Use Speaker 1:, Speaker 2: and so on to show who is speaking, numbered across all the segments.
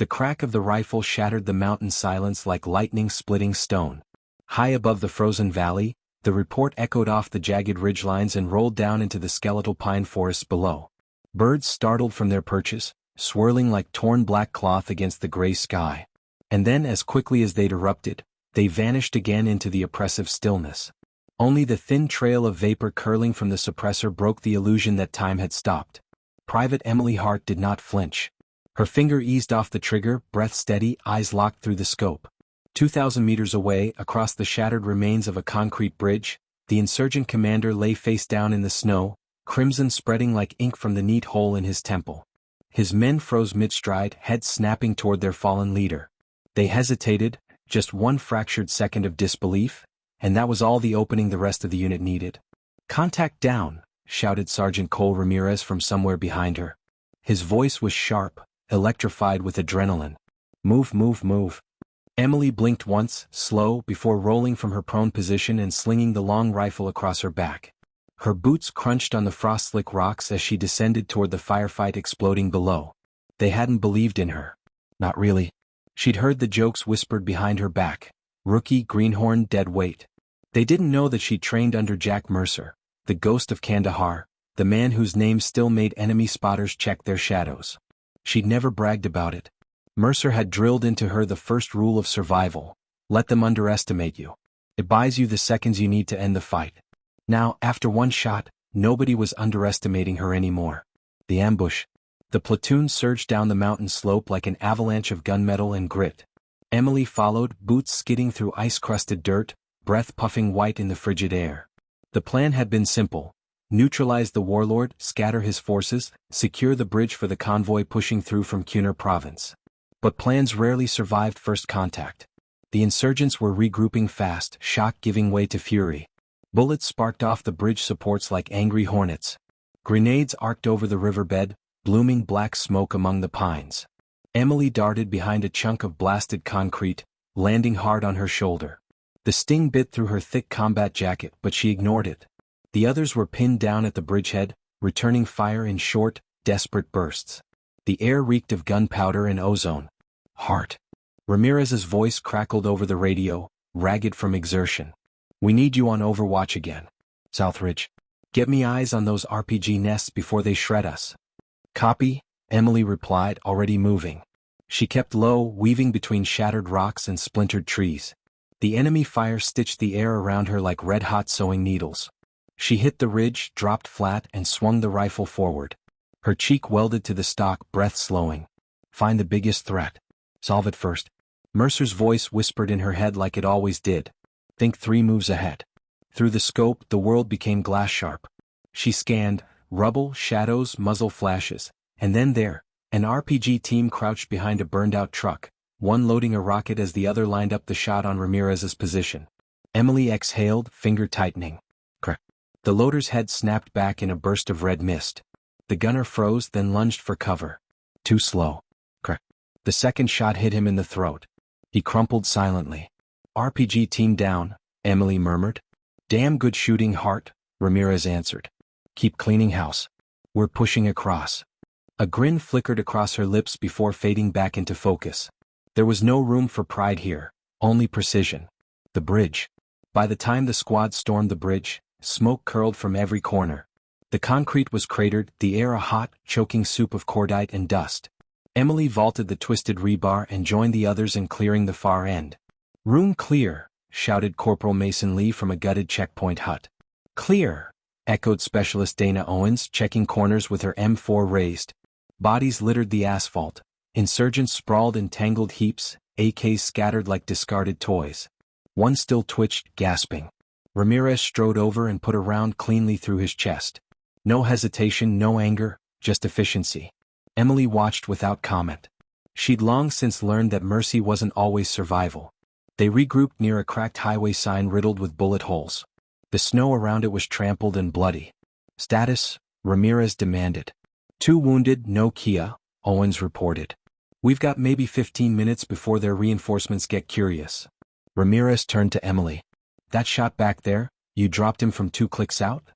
Speaker 1: The crack of the rifle shattered the mountain silence like lightning splitting stone. High above the frozen valley, the report echoed off the jagged ridgelines and rolled down into the skeletal pine forests below. Birds startled from their perches, swirling like torn black cloth against the gray sky. And then, as quickly as they'd erupted, they vanished again into the oppressive stillness. Only the thin trail of vapor curling from the suppressor broke the illusion that time had stopped. Private Emily Hart did not flinch. Her finger eased off the trigger, breath steady, eyes locked through the scope. 2,000 meters away, across the shattered remains of a concrete bridge, the insurgent commander lay face down in the snow, crimson spreading like ink from the neat hole in his temple. His men froze mid-stride, heads snapping toward their fallen leader. They hesitated, just one fractured second of disbelief, and that was all the opening the rest of the unit needed. "Contact down," shouted Sergeant Cole Ramirez from somewhere behind her. His voice was sharp, electrified with adrenaline. "Move, move, move." Emily blinked once, slow, before rolling from her prone position and slinging the long rifle across her back. Her boots crunched on the frost-slick rocks as she descended toward the firefight exploding below. They hadn't believed in her. Not really. She'd heard the jokes whispered behind her back. Rookie, greenhorn, dead weight. They didn't know that she'd trained under Jack Mercer, the ghost of Kandahar, the man whose name still made enemy spotters check their shadows. She'd never bragged about it. Mercer had drilled into her the first rule of survival: let them underestimate you. It buys you the seconds you need to end the fight. Now, after one shot, nobody was underestimating her anymore. The ambush. The platoon surged down the mountain slope like an avalanche of gunmetal and grit. Emily followed, boots skidding through ice-crusted dirt, breath puffing white in the frigid air. The plan had been simple: neutralize the warlord, scatter his forces, secure the bridge for the convoy pushing through from Kunar province. But plans rarely survived first contact. The insurgents were regrouping fast, shock giving way to fury. Bullets sparked off the bridge supports like angry hornets. Grenades arced over the riverbed, blooming black smoke among the pines. Emily darted behind a chunk of blasted concrete, landing hard on her shoulder. The sting bit through her thick combat jacket, but she ignored it. The others were pinned down at the bridgehead, returning fire in short, desperate bursts. The air reeked of gunpowder and ozone. "Hart." Ramirez's voice crackled over the radio, ragged from exertion. "We need you on Overwatch again. Southridge. Get me eyes on those RPG nests before they shred us." "Copy," Emily replied, already moving. She kept low, weaving between shattered rocks and splintered trees. The enemy fire stitched the air around her like red-hot sewing needles. She hit the ridge, dropped flat, and swung the rifle forward. Her cheek welded to the stock, breath slowing. "Find the biggest threat. Solve it first." Mercer's voice whispered in her head like it always did. "Think 3 moves ahead." Through the scope, the world became glass-sharp. She scanned, rubble, shadows, muzzle flashes, and then there, an RPG team crouched behind a burned-out truck, one loading a rocket as the other lined up the shot on Ramirez's position. Emily exhaled, finger tightening. Crack. The loader's head snapped back in a burst of red mist. The gunner froze, then lunged for cover. Too slow. Crack. The second shot hit him in the throat. He crumpled silently. "RPG team down," Emily murmured. "Damn good shooting, Hart," Ramirez answered. "Keep cleaning house. We're pushing across." A grin flickered across her lips before fading back into focus. There was no room for pride here, only precision. The bridge. By the time the squad stormed the bridge, smoke curled from every corner. The concrete was cratered, the air a hot, choking soup of cordite and dust. Emily vaulted the twisted rebar and joined the others in clearing the far end. "Room clear," shouted Corporal Mason Lee from a gutted checkpoint hut. "Clear," echoed Specialist Dana Owens, checking corners with her M4 raised. Bodies littered the asphalt. Insurgents sprawled in tangled heaps, AKs scattered like discarded toys. One still twitched, gasping. Ramirez strode over and put a round cleanly through his chest. No hesitation, no anger, just efficiency. Emily watched without comment. She'd long since learned that mercy wasn't always survival. They regrouped near a cracked highway sign riddled with bullet holes. The snow around it was trampled and bloody. "Status?" Ramirez demanded. "2 wounded, no Kia," Owens reported. "We've got maybe 15 minutes before their reinforcements get curious." Ramirez turned to Emily. "That shot back there, you dropped him from 2 clicks out?"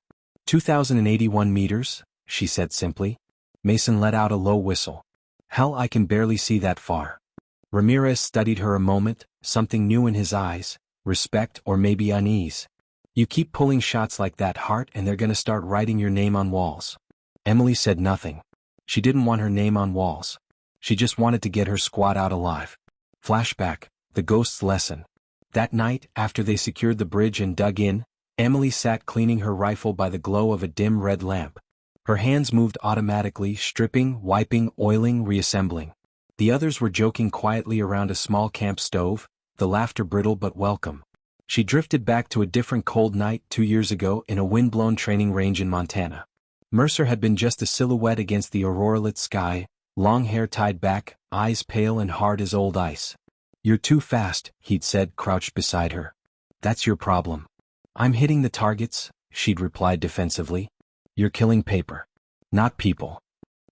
Speaker 1: 2,081 meters, she said simply. Mason let out a low whistle. Hell, I can barely see that far. Ramirez studied her a moment, something new in his eyes, respect or maybe unease. You keep pulling shots like that, Hart, and they're gonna start writing your name on walls. Emily said nothing. She didn't want her name on walls. She just wanted to get her squad out alive. Flashback, the ghost's lesson. That night, after they secured the bridge and dug in, Emily sat cleaning her rifle by the glow of a dim red lamp. Her hands moved automatically, stripping, wiping, oiling, reassembling. The others were joking quietly around a small camp stove, the laughter brittle but welcome. She drifted back to a different cold night 2 years ago in a wind-blown training range in Montana. Mercer had been just a silhouette against the aurora-lit sky, long hair tied back, eyes pale and hard as old ice. "You're too fast," he'd said, crouched beside her. "That's your problem." "I'm hitting the targets," she'd replied defensively. "You're killing paper, not people."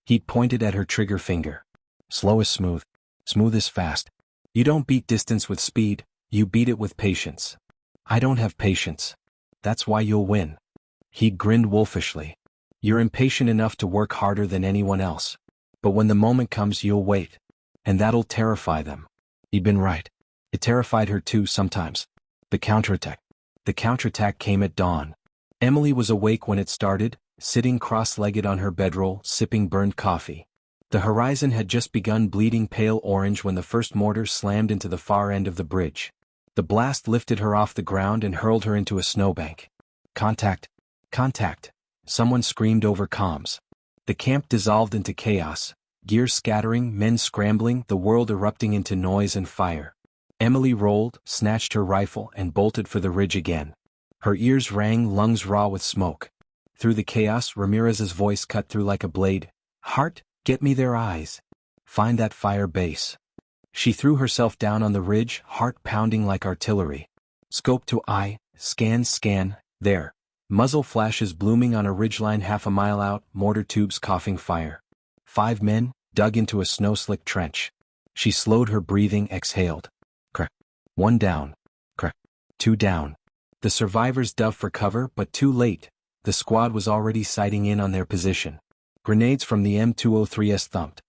Speaker 1: He'd pointed at her trigger finger. "Slow is smooth. Smooth is fast. You don't beat distance with speed, you beat it with patience." "I don't have patience." "That's why you'll win." He grinned wolfishly. "You're impatient enough to work harder than anyone else. But when the moment comes, you'll wait. And that'll terrify them." He'd been right. It terrified her too sometimes. The counterattack. The counterattack came at dawn. Emily was awake when it started, sitting cross-legged on her bedroll, sipping burned coffee. The horizon had just begun bleeding pale orange when the first mortar slammed into the far end of the bridge. The blast lifted her off the ground and hurled her into a snowbank. "Contact! Contact!" Someone screamed over comms. The camp dissolved into chaos, gear scattering, men scrambling, the world erupting into noise and fire. Emily rolled, snatched her rifle, and bolted for the ridge again. Her ears rang, lungs raw with smoke. Through the chaos, Ramirez's voice cut through like a blade. "Hart, get me their eyes. Find that fire base." She threw herself down on the ridge, heart pounding like artillery. Scope to eye, scan, there. Muzzle flashes blooming on a ridgeline half a mile out, mortar tubes coughing fire. 5 men, dug into a snow-slick trench. She slowed her breathing, exhaled. Crack. 1 down. Crack. 2 down. The survivors dove for cover, but too late. The squad was already sighting in on their position. Grenades from the M203s thumped.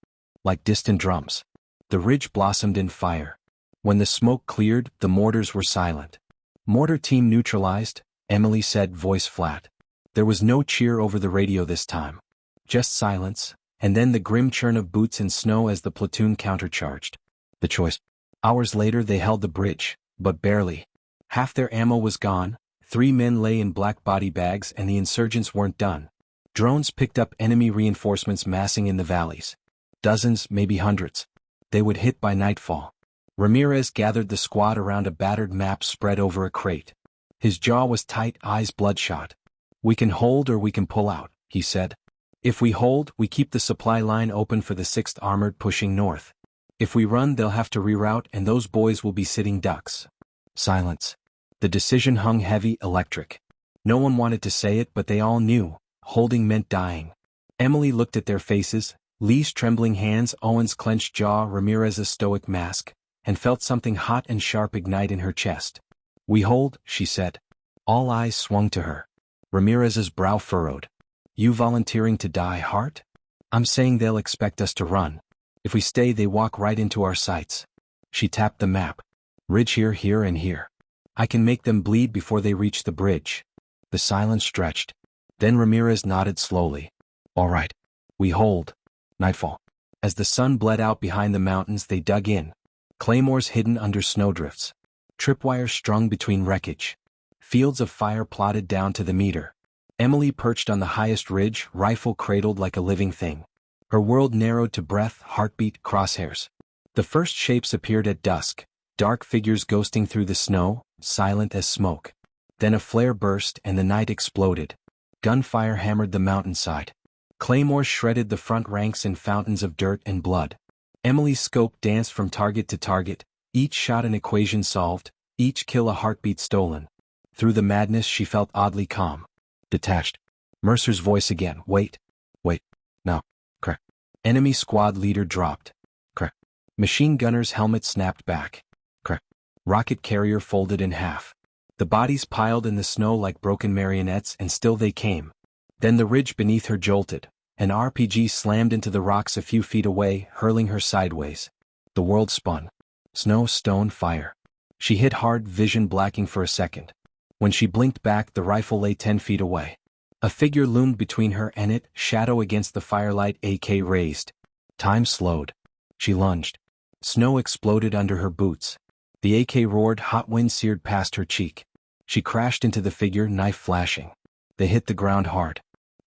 Speaker 1: Like distant drums. The ridge blossomed in fire. When the smoke cleared, the mortars were silent. "Mortar team neutralized," Emily said, voice flat. There was no cheer over the radio this time. Just silence, and then the grim churn of boots in snow as the platoon countercharged. The choice. Hours later they held the bridge, but barely. Half their ammo was gone, 3 men lay in black body bags, and the insurgents weren't done. Drones picked up enemy reinforcements massing in the valleys. Dozens, maybe hundreds. They would hit by nightfall. Ramirez gathered the squad around a battered map spread over a crate. His jaw was tight, eyes bloodshot. "We can hold or we can pull out," he said. "If we hold, we keep the supply line open for the 6th Armored pushing north. If we run, they'll have to reroute and those boys will be sitting ducks." Silence. The decision hung heavy, electric. No one wanted to say it, but they all knew. Holding meant dying. Emily looked at their faces, Lee's trembling hands, Owen's clenched jaw, Ramirez's stoic mask, and felt something hot and sharp ignite in her chest. "We hold," she said. All eyes swung to her. Ramirez's brow furrowed. "You volunteering to die, Hart?" "I'm saying they'll expect us to run. If we stay, they walk right into our sights." She tapped the map. "Ridge here, here, and here. I can make them bleed before they reach the bridge." The silence stretched. Then Ramirez nodded slowly. "All right. We hold." Nightfall. As the sun bled out behind the mountains, they dug in. Claymores hidden under snowdrifts. Tripwires strung between wreckage. Fields of fire plotted down to the meter. Emily perched on the highest ridge, rifle cradled like a living thing. Her world narrowed to breath, heartbeat, crosshairs. The first shapes appeared at dusk, dark figures ghosting through the snow, silent as smoke. Then a flare burst and the night exploded. Gunfire hammered the mountainside. Claymores shredded the front ranks in fountains of dirt and blood. Emily's scope danced from target to target, each shot an equation solved, each kill a heartbeat stolen. Through the madness she felt oddly calm. Detached. Mercer's voice again. "Wait. Wait. Now." Crack. Enemy squad leader dropped. Crack. Machine gunner's helmet snapped back. Crack. Rocket carrier folded in half. The bodies piled in the snow like broken marionettes, and still they came. Then the ridge beneath her jolted. An RPG slammed into the rocks a few feet away, hurling her sideways. The world spun. Snow, stone, fire. She hit hard, vision blacking for a second. When she blinked back, the rifle lay 10 feet away. A figure loomed between her and it, shadow against the firelight, AK raised. Time slowed. She lunged. Snow exploded under her boots. The AK roared, hot wind seared past her cheek. She crashed into the figure, knife flashing. They hit the ground hard.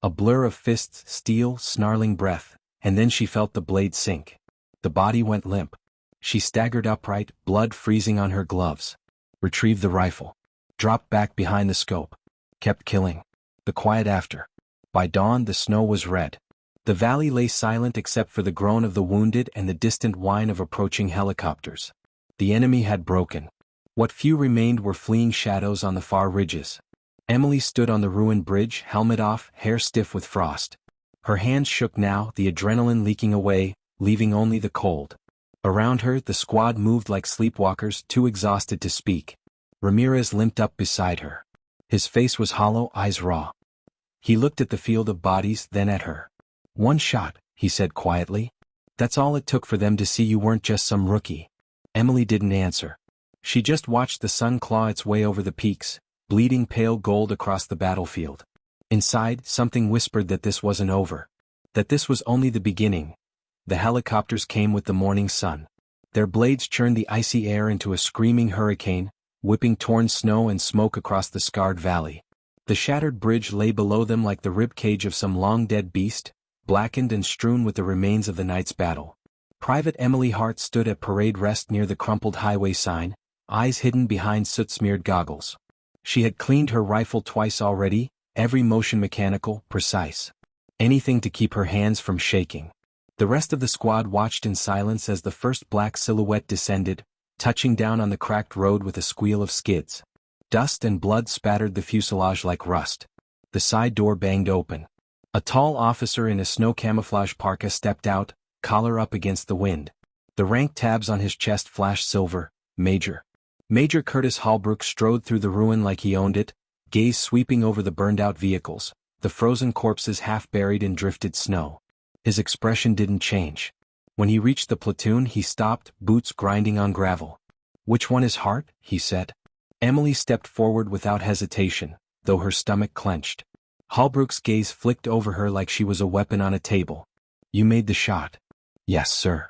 Speaker 1: A blur of fists, steel, snarling breath, and then she felt the blade sink. The body went limp. She staggered upright, blood freezing on her gloves. Retrieved the rifle. Dropped back behind the scope. Kept killing. The quiet after. By dawn, the snow was red. The valley lay silent except for the groan of the wounded and the distant whine of approaching helicopters. The enemy had broken. What few remained were fleeing shadows on the far ridges. Emily stood on the ruined bridge, helmet off, hair stiff with frost. Her hands shook now, the adrenaline leaking away, leaving only the cold. Around her, the squad moved like sleepwalkers, too exhausted to speak. Ramirez limped up beside her. His face was hollow, eyes raw. He looked at the field of bodies, then at her. "One shot," he said quietly. "That's all it took for them to see you weren't just some rookie." Emily didn't answer. She just watched the sun claw its way over the peaks, bleeding pale gold across the battlefield. Inside, something whispered that this wasn't over. That this was only the beginning. The helicopters came with the morning sun. Their blades churned the icy air into a screaming hurricane, whipping torn snow and smoke across the scarred valley. The shattered bridge lay below them like the rib cage of some long-dead beast, blackened and strewn with the remains of the night's battle. Private Emily Hart stood at parade rest near the crumpled highway sign, eyes hidden behind soot-smeared goggles. She had cleaned her rifle twice already, every motion mechanical, precise. Anything to keep her hands from shaking. The rest of the squad watched in silence as the first black silhouette descended, touching down on the cracked road with a squeal of skids. Dust and blood spattered the fuselage like rust. The side door banged open. A tall officer in a snow camouflage parka stepped out, collar up against the wind. The rank tabs on his chest flashed silver. Major. Major Curtis Holbrook strode through the ruin like he owned it, gaze sweeping over the burned-out vehicles, the frozen corpses half buried in drifted snow. His expression didn't change. When he reached the platoon, he stopped, boots grinding on gravel. "Which one is Hart?" he said. Emily stepped forward without hesitation, though her stomach clenched. Holbrook's gaze flicked over her like she was a weapon on a table. "You made the shot." "Yes, sir."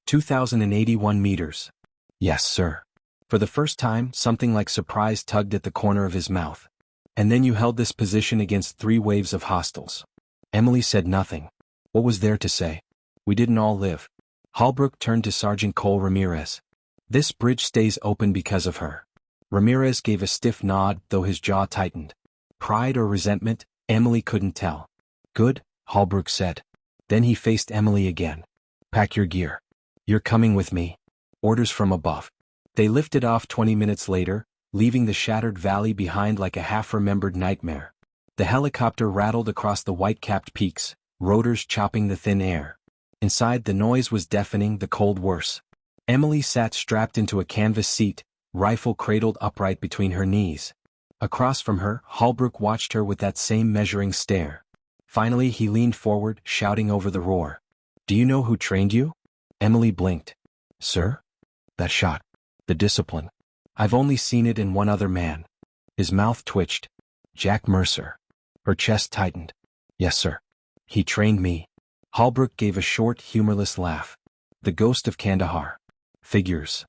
Speaker 1: 2,081 meters. "Yes, sir." For the first time, something like surprise tugged at the corner of his mouth. "And then you held this position against 3 waves of hostiles." Emily said nothing. What was there to say? We didn't all live. Holbrook turned to Sergeant Cole Ramirez. "This bridge stays open because of her." Ramirez gave a stiff nod, though his jaw tightened. Pride or resentment, Emily couldn't tell. "Good," Holbrook said. Then he faced Emily again. "Pack your gear. You're coming with me." Orders from above. They lifted off 20 minutes later, leaving the shattered valley behind like a half-remembered nightmare. The helicopter rattled across the white-capped peaks, rotors chopping the thin air. Inside, the noise was deafening, the cold worse. Emily sat strapped into a canvas seat, rifle cradled upright between her knees. Across from her, Holbrook watched her with that same measuring stare. Finally, he leaned forward, shouting over the roar. "Do you know who trained you?" Emily blinked. "Sir?" "That shot. The discipline. I've only seen it in one other man." His mouth twitched. "Jack Mercer." Her chest tightened. "Yes, sir. He trained me." Holbrook gave a short, humorless laugh. "The ghost of Kandahar. Figures."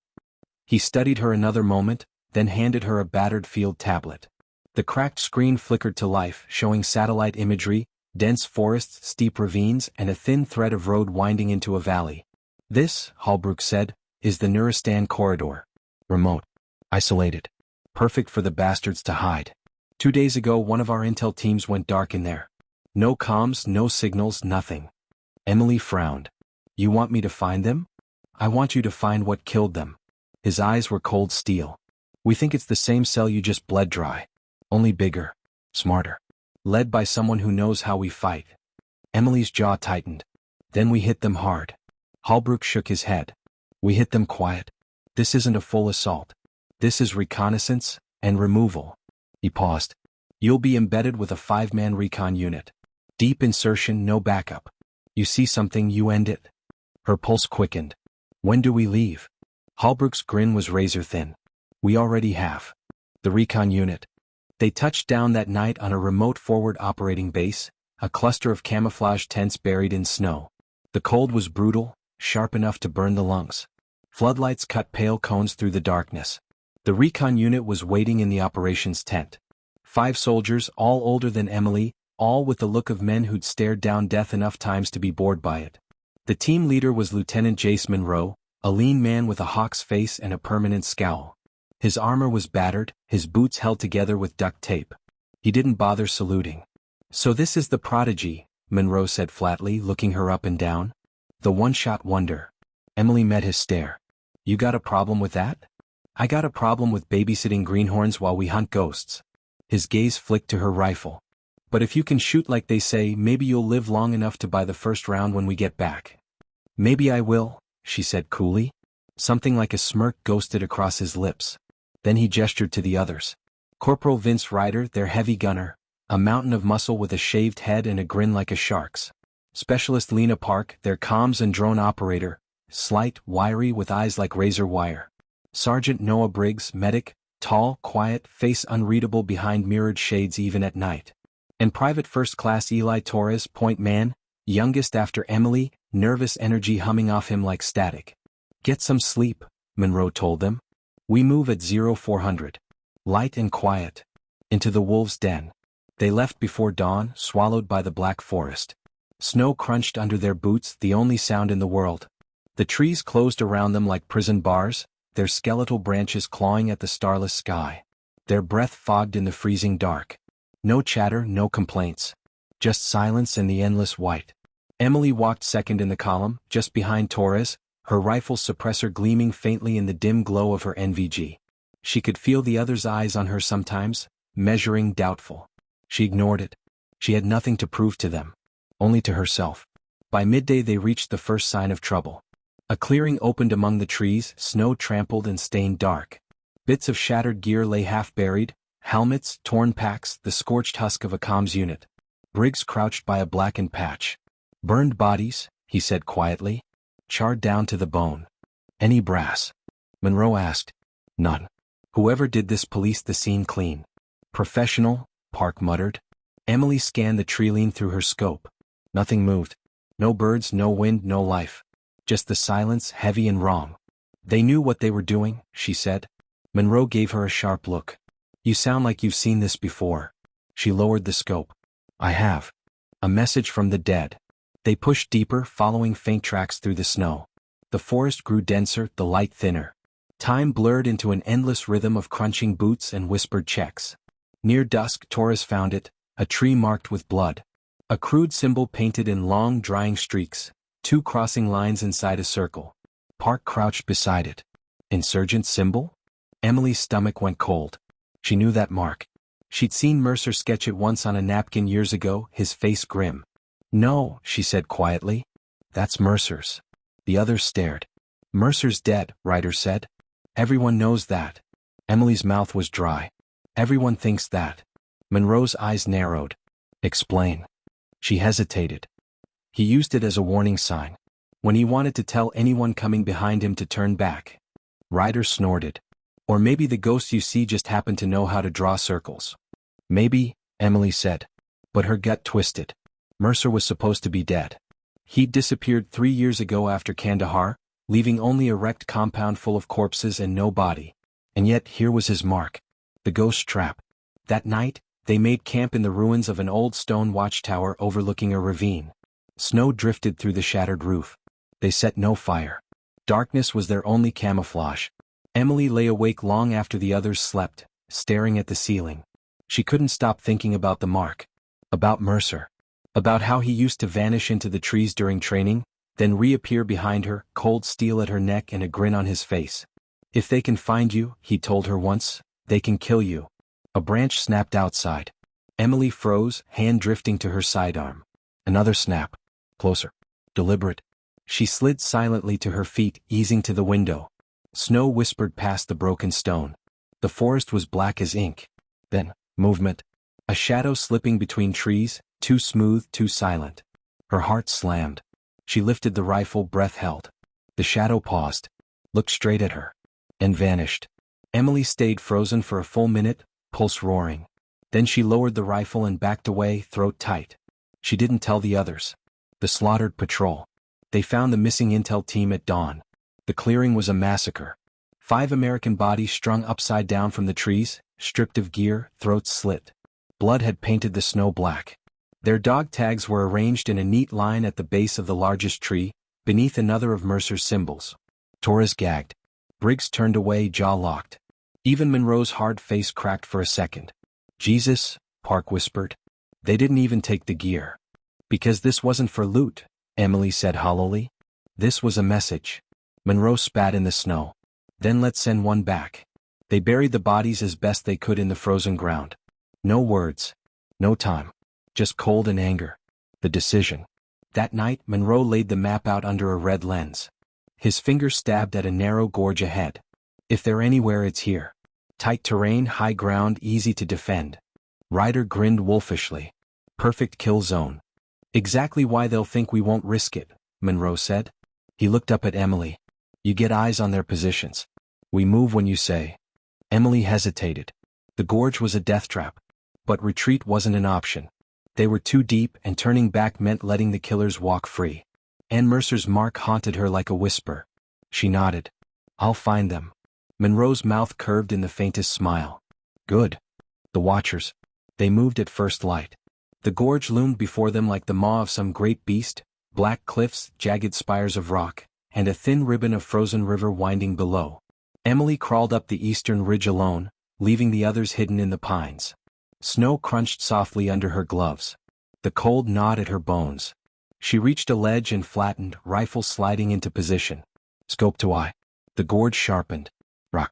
Speaker 1: He studied her another moment, then handed her a battered field tablet. The cracked screen flickered to life, showing satellite imagery, dense forests, steep ravines, and a thin thread of road winding into a valley. "This," Holbrook said, "is the Nuristan corridor. Remote. Isolated. Perfect for the bastards to hide. 2 days ago one of our intel teams went dark in there. No comms, no signals, nothing." Emily frowned. "You want me to find them?" "I want you to find what killed them." His eyes were cold steel. "We think it's the same cell you just bled dry. Only bigger. Smarter. Led by someone who knows how we fight." Emily's jaw tightened. "Then we hit them hard." Holbrook shook his head. "We hit them quiet. This isn't a full assault. This is reconnaissance and removal." He paused. "You'll be embedded with a 5-man recon unit. Deep insertion, no backup. You see something, you end it. Her pulse quickened. When do we leave? Holbrook's grin was razor thin. We already have. The recon unit. They touched down that night on a remote forward operating base, a cluster of camouflage tents buried in snow. The cold was brutal, sharp enough to burn the lungs. Floodlights cut pale cones through the darkness. The recon unit was waiting in the operations tent. 5 soldiers, all older than Emily, all with the look of men who'd stared down death enough times to be bored by it. The team leader was Lieutenant Jace Monroe, a lean man with a hawk's face and a permanent scowl. His armor was battered, his boots held together with duct tape. He didn't bother saluting. So this is the prodigy, Monroe said flatly, looking her up and down. The one-shot wonder. Emily met his stare. You got a problem with that? I got a problem with babysitting greenhorns while we hunt ghosts. His gaze flicked to her rifle. But if you can shoot like they say, maybe you'll live long enough to buy the first round when we get back. Maybe I will, she said coolly. Something like a smirk ghosted across his lips. Then he gestured to the others. Corporal Vince Ryder, their heavy gunner, a mountain of muscle with a shaved head and a grin like a shark's. Specialist Lena Park, their comms and drone operator, slight, wiry with eyes like razor wire. Sergeant Noah Briggs, medic, tall, quiet, face unreadable behind mirrored shades even at night. And Private First Class Eli Torres, point man, youngest after Emily, nervous energy humming off him like static. Get some sleep, Monroe told them. We move at 0400. Light and quiet. Into the wolves' den. They left before dawn, swallowed by the black forest. Snow crunched under their boots, the only sound in the world. The trees closed around them like prison bars, their skeletal branches clawing at the starless sky. Their breath fogged in the freezing dark. No chatter, no complaints. Just silence and the endless white. Emily walked second in the column, just behind Torres, her rifle suppressor gleaming faintly in the dim glow of her NVG. She could feel the other's eyes on her sometimes, measuring, doubtful. She ignored it. She had nothing to prove to them. Only to herself. By midday they reached the first sign of trouble. A clearing opened among the trees, snow trampled and stained dark. Bits of shattered gear lay half-buried, helmets, torn packs, the scorched husk of a comms unit. Briggs crouched by a blackened patch. Burned bodies, he said quietly. Charred down to the bone. Any brass? Monroe asked. None. Whoever did this policed the scene clean. Professional, Park muttered. Emily scanned the tree-line through her scope. Nothing moved. No birds, no wind, no life. Just the silence, heavy and wrong. They knew what they were doing, she said. Monroe gave her a sharp look. You sound like you've seen this before. She lowered the scope. I have. A message from the dead. They pushed deeper, following faint tracks through the snow. The forest grew denser, the light thinner. Time blurred into an endless rhythm of crunching boots and whispered checks. Near dusk, Torres found it, a tree marked with blood. A crude symbol painted in long, drying streaks, 2 crossing lines inside a circle. Park crouched beside it. Insurgent symbol? Emily's stomach went cold. She knew that mark. She'd seen Mercer sketch it once on a napkin years ago, his face grim. No, she said quietly. That's Mercer's. The others stared. Mercer's dead, Ryder said. Everyone knows that. Emily's mouth was dry. Everyone thinks that. Monroe's eyes narrowed. Explain. She hesitated. He used it as a warning sign. When he wanted to tell anyone coming behind him to turn back. Ryder snorted. Or maybe the ghosts you see just happen to know how to draw circles. Maybe, Emily said. But her gut twisted. Mercer was supposed to be dead. He'd disappeared 3 years ago after Kandahar, leaving only a wrecked compound full of corpses and no body. And yet here was his mark. The ghost trap. That night, they made camp in the ruins of an old stone watchtower overlooking a ravine. Snow drifted through the shattered roof. They set no fire. Darkness was their only camouflage. Emily lay awake long after the others slept, staring at the ceiling. She couldn't stop thinking about the mark. About Mercer. About how he used to vanish into the trees during training, then reappear behind her, cold steel at her neck and a grin on his face. If they can find you, he told her once, they can kill you. A branch snapped outside. Emily froze, hand drifting to her sidearm. Another snap. Closer. Deliberate. She slid silently to her feet, easing to the window. Snow whispered past the broken stone. The forest was black as ink. Then, movement. A shadow slipping between trees, too smooth, too silent. Her heart slammed. She lifted the rifle, breath held. The shadow paused, looked straight at her, and vanished. Emily stayed frozen for a full minute, pulse roaring. Then she lowered the rifle and backed away, throat tight. She didn't tell the others. The slaughtered patrol. They found the missing intel team at dawn. The clearing was a massacre. 5 American bodies strung upside down from the trees, stripped of gear, throats slit. Blood had painted the snow black. Their dog tags were arranged in a neat line at the base of the largest tree, beneath another of Mercer's symbols. Torres gagged. Briggs turned away, jaw locked. Even Monroe's hard face cracked for a second. Jesus, Park whispered. They didn't even take the gear. Because this wasn't for loot, Emily said hollowly. This was a message. Monroe spat in the snow. Then let's send one back. They buried the bodies as best they could in the frozen ground. No words. No time. Just cold and anger. The decision. That night, Monroe laid the map out under a red lens. His finger stabbed at a narrow gorge ahead. If they're anywhere, it's here. Tight terrain, high ground, easy to defend. Ryder grinned wolfishly. Perfect kill zone. Exactly why they'll think we won't risk it, Monroe said. He looked up at Emily. You get eyes on their positions. We move when you say. Emily hesitated. The gorge was a death trap. But retreat wasn't an option. They were too deep, and turning back meant letting the killers walk free. Ann Mercer's mark haunted her like a whisper. She nodded. I'll find them. Monroe's mouth curved in the faintest smile. Good. The watchers. They moved at first light. The gorge loomed before them like the maw of some great beast, black cliffs, jagged spires of rock, and a thin ribbon of frozen river winding below. Emily crawled up the eastern ridge alone, leaving the others hidden in the pines. Snow crunched softly under her gloves. The cold gnawed at her bones. She reached a ledge and flattened, rifle sliding into position. Scope to eye. The gorge sharpened. Rock.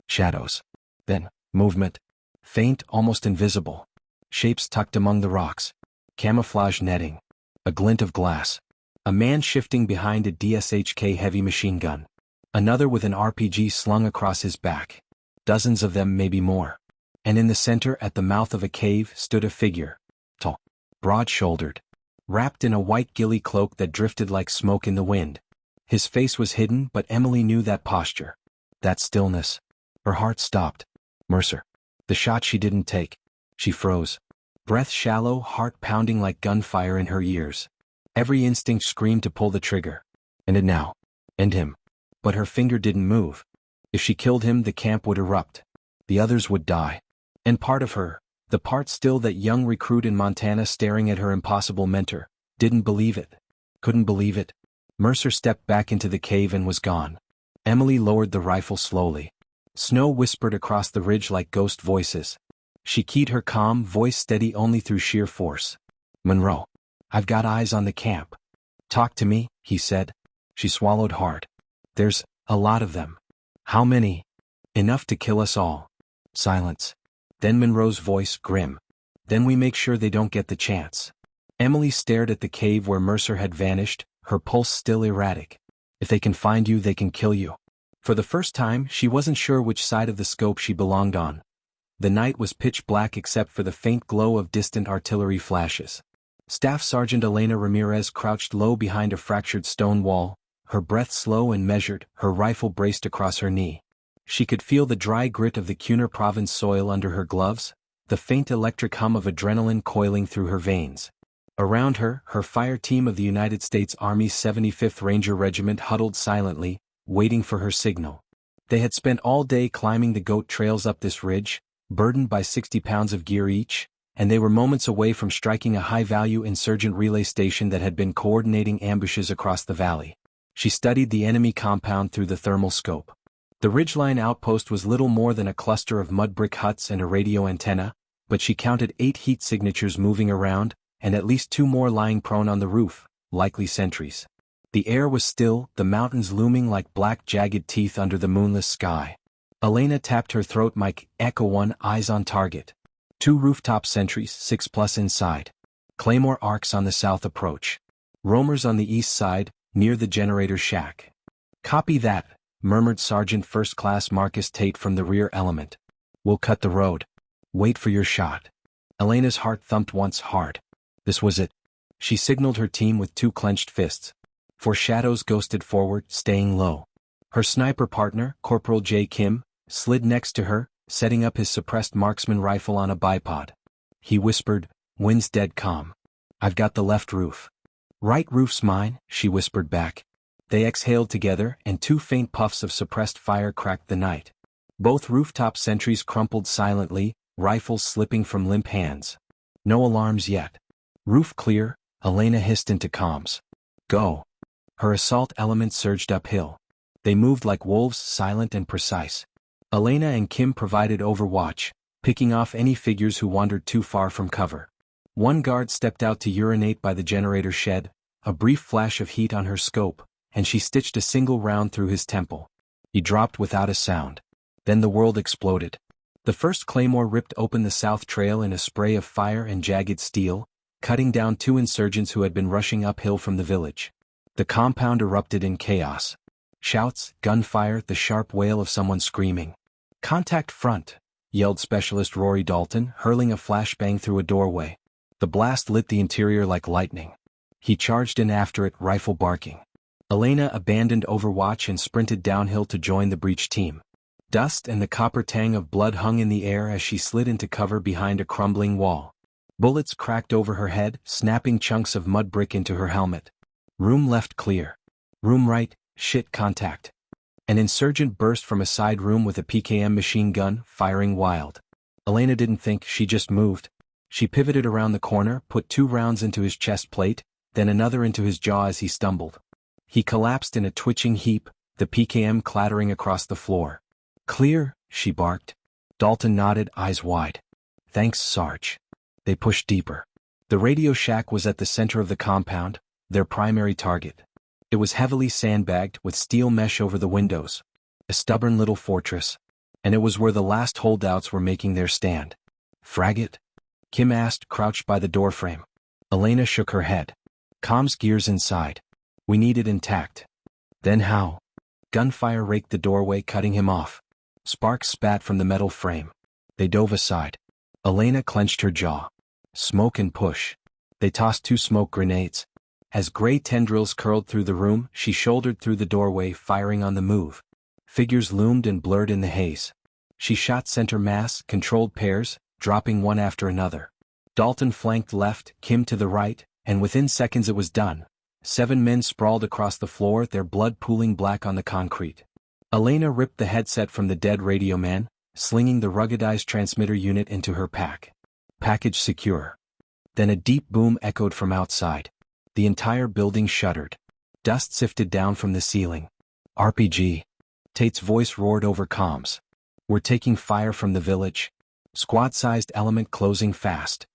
Speaker 1: Shadows. Then, movement. Faint, almost invisible. Shapes tucked among the rocks. Camouflage netting. A glint of glass. A man shifting behind a DSHK heavy machine gun. Another with an RPG slung across his back. Dozens of them, maybe more. And in the center, at the mouth of a cave, stood a figure. Tall. Broad-shouldered. Wrapped in a white ghillie cloak that drifted like smoke in the wind. His face was hidden, but Emily knew that posture. That stillness. Her heart stopped. Mercer. The shot she didn't take. She froze. Breath shallow, heart pounding like gunfire in her ears. Every instinct screamed to pull the trigger. And it now. End him. But her finger didn't move. If she killed him, the camp would erupt. The others would die. And part of her, the part still that young recruit in Montana staring at her impossible mentor, didn't believe it. Couldn't believe it. Mercer stepped back into the cave and was gone. Emily lowered the rifle slowly. Snow whispered across the ridge like ghost voices. She keyed her calm, voice steady only through sheer force. Monroe. I've got eyes on the camp. Talk to me, he said. She swallowed hard. There's a lot of them. How many? Enough to kill us all. Silence. Then Monroe's voice, grim. Then we make sure they don't get the chance. Emily stared at the cave where Mercer had vanished, her pulse still erratic. If they can find you, they can kill you. For the first time, she wasn't sure which side of the scope she belonged on. The night was pitch black except for the faint glow of distant artillery flashes. Staff Sergeant Elena Ramirez crouched low behind a fractured stone wall, her breath slow and measured, her rifle braced across her knee. She could feel the dry grit of the Cunard province soil under her gloves, the faint electric hum of adrenaline coiling through her veins. Around her, her fire team of the United States Army's 75th Ranger Regiment huddled silently, waiting for her signal. They had spent all day climbing the goat trails up this ridge, burdened by 60 pounds of gear each, and they were moments away from striking a high-value insurgent relay station that had been coordinating ambushes across the valley. She studied the enemy compound through the thermal scope. The ridgeline outpost was little more than a cluster of mud brick huts and a radio antenna, but she counted 8 heat signatures moving around, and at least 2 more lying prone on the roof, likely sentries. The air was still, the mountains looming like black jagged teeth under the moonless sky. Elena tapped her throat mic, Echo 1, eyes on target. 2 rooftop sentries, 6+ inside. Claymore arcs on the south approach. Roamers on the east side, near the generator shack. Copy that, murmured Sergeant First Class Marcus Tate from the rear element. We'll cut the road. Wait for your shot. Elena's heart thumped once hard. This was it. She signaled her team with two clenched fists. Four shadows ghosted forward, staying low. Her sniper partner, Corporal J. Kim, slid next to her, setting up his suppressed marksman rifle on a bipod. He whispered, "Wind's dead calm. I've got the left roof." "Right roof's mine," she whispered back. They exhaled together, and two faint puffs of suppressed fire cracked the night. Both rooftop sentries crumpled silently, rifles slipping from limp hands. No alarms yet. "Roof clear," Elena hissed into comms. "Go." Her assault element surged uphill. They moved like wolves, silent and precise. Elena and Kim provided overwatch, picking off any figures who wandered too far from cover. One guard stepped out to urinate by the generator shed, a brief flash of heat on her scope, and she stitched a single round through his temple. He dropped without a sound. Then the world exploded. The first claymore ripped open the south trail in a spray of fire and jagged steel, cutting down two insurgents who had been rushing uphill from the village. The compound erupted in chaos. Shouts, gunfire, the sharp wail of someone screaming. "Contact front," yelled Specialist Rory Dalton, hurling a flashbang through a doorway. The blast lit the interior like lightning. He charged in after it, rifle barking. Elena abandoned overwatch and sprinted downhill to join the breach team. Dust and the copper tang of blood hung in the air as she slid into cover behind a crumbling wall. Bullets cracked over her head, snapping chunks of mud brick into her helmet. Room left clear. Room right, shit, contact. An insurgent burst from a side room with a PKM machine gun, firing wild. Elena didn't think, she just moved. She pivoted around the corner, put 2 rounds into his chest plate, then another into his jaw as he stumbled. He collapsed in a twitching heap, the PKM clattering across the floor. "Clear," she barked. Dalton nodded, eyes wide. "Thanks, Sarge." They pushed deeper. The radio shack was at the center of the compound, their primary target. It was heavily sandbagged, with steel mesh over the windows. A stubborn little fortress. And it was where the last holdouts were making their stand. "Fragate?" Kim asked, crouched by the doorframe. Elena shook her head. "Comms gears inside. We need it intact." "Then how?" Gunfire raked the doorway, cutting him off. Sparks spat from the metal frame. They dove aside. Elena clenched her jaw. Smoke and push. They tossed 2 smoke grenades. As gray tendrils curled through the room, she shouldered through the doorway, firing on the move. Figures loomed and blurred in the haze. She shot center mass, controlled pairs, dropping one after another. Dalton flanked left, Kim to the right, and within seconds it was done. 7 men sprawled across the floor, their blood pooling black on the concrete. Elena ripped the headset from the dead radio man, slinging the ruggedized transmitter unit into her pack. Package secure. Then a deep boom echoed from outside. The entire building shuddered. Dust sifted down from the ceiling. "RPG." Tate's voice roared over comms. "We're taking fire from the village." Squad-sized element closing fast.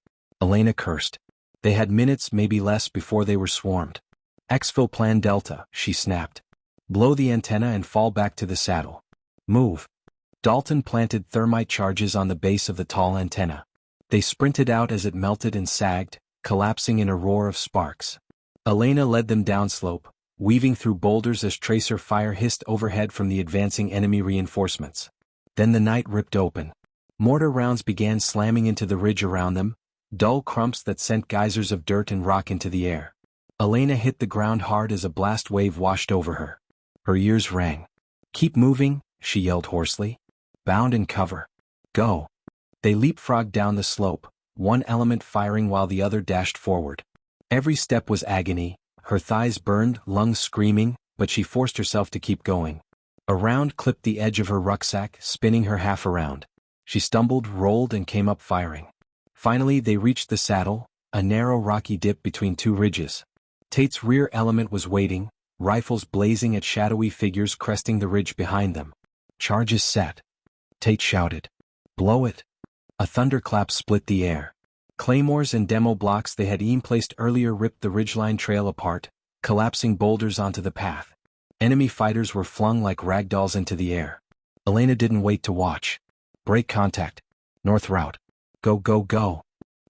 Speaker 1: Elena cursed. They had minutes, maybe less, before they were swarmed. "Exfil Plan Delta," she snapped. "Blow the antenna and fall back to the saddle. Move." Dalton planted thermite charges on the base of the tall antenna. They sprinted out as it melted and sagged, collapsing in a roar of sparks. Elena led them downslope, weaving through boulders as tracer fire hissed overhead from the advancing enemy reinforcements. Then the night ripped open. Mortar rounds began slamming into the ridge around them, dull crumps that sent geysers of dirt and rock into the air. Elena hit the ground hard as a blast wave washed over her. Her ears rang. "Keep moving," she yelled hoarsely. "Bound and cover. Go." They leapfrogged down the slope, one element firing while the other dashed forward. Every step was agony, her thighs burned, lungs screaming, but she forced herself to keep going. A round clipped the edge of her rucksack, spinning her half around. She stumbled, rolled, and came up firing. Finally they reached the saddle, a narrow rocky dip between 2 ridges. Tate's rear element was waiting, rifles blazing at shadowy figures cresting the ridge behind them. "Charges set." Tate shouted. "Blow it." A thunderclap split the air. Claymores and demo blocks they had placed earlier ripped the ridgeline trail apart, collapsing boulders onto the path. Enemy fighters were flung like ragdolls into the air. Elena didn't wait to watch. "Break contact. North route. Go, go, go."